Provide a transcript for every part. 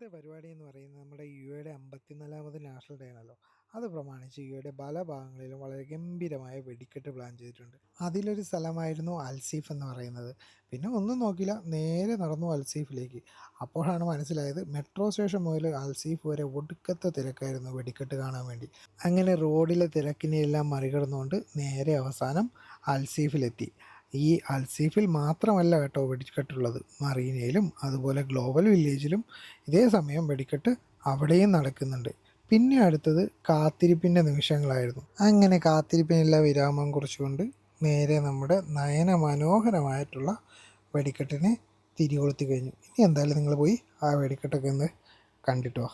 ഇന്നത്തെ പരിപാടി എന്ന് പറയുന്നത് നമ്മുടെ യുഎയുടെ 54ാമത് നാഷണൽ ഡേ ആണല്ലോ. അത് പ്രമാണിച്ച് യുഎയുടെ പല ഭാഗങ്ങളിലും വളരെ ഗംഭീരമായ വെടിക്കെട്ട് പ്ലാൻ ചെയ്തിട്ടുണ്ട്. അതിലൊരു സ്ഥലമായിരുന്നു അൽസീഫ് എന്ന് പറയുന്നത്. പിന്നെ ഒന്നും നോക്കില്ല, നേരെ നടന്നു അൽസീഫിലേക്ക്. അപ്പോഴാണ് മനസ്സിലായത് മെട്രോ സ്റ്റേഷൻ മുതൽ അൽസീഫ് വരെ ഒടുക്കത്തെ തിരക്കായിരുന്നു വെടിക്കെട്ട് കാണാൻ വേണ്ടി. അങ്ങനെ റോഡിലെ തിരക്കിനെയെല്ലാം മറികടന്നുകൊണ്ട് നേരെ അവസാനം അൽസീഫിലെത്തി. ഈ അൽസീഫിൽ മാത്രമല്ല കേട്ടോ വെടിക്കെട്ടുള്ളത്, മറീനയിലും അതുപോലെ ഗ്ലോബൽ വില്ലേജിലും ഇതേ സമയം വെടിക്കെട്ട് അവിടെയും നടക്കുന്നുണ്ട്. പിന്നെ അടുത്തത് കാത്തിരിപ്പിൻ്റെ നിമിഷങ്ങളായിരുന്നു. അങ്ങനെ കാത്തിരിപ്പിനെല്ലാം വിരാമം കുറിച്ചുകൊണ്ട് നേരെ നമ്മുടെ നയന മനോഹരമായിട്ടുള്ള വെടിക്കെട്ടിനെ തിരികൊളുത്തി കഴിഞ്ഞു. ഇനി എന്തായാലും നിങ്ങൾ പോയി ആ വെടിക്കെട്ടൊക്കെ ഒന്ന് കണ്ടിട്ടോ.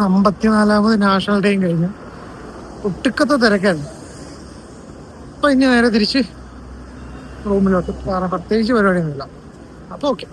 54ാമത് നാഷണൽ ഡേയും കഴിഞ്ഞു. ഒട്ടുക്കത്തെ തിരക്കായിരുന്നു. അപ്പൊ ഇനി നേരെ തിരിച്ച് റൂമിലോട്ട്. കാരണം പ്രത്യേകിച്ച് പരിപാടിയൊന്നുമില്ല. അപ്പോൾ ഓക്കെ.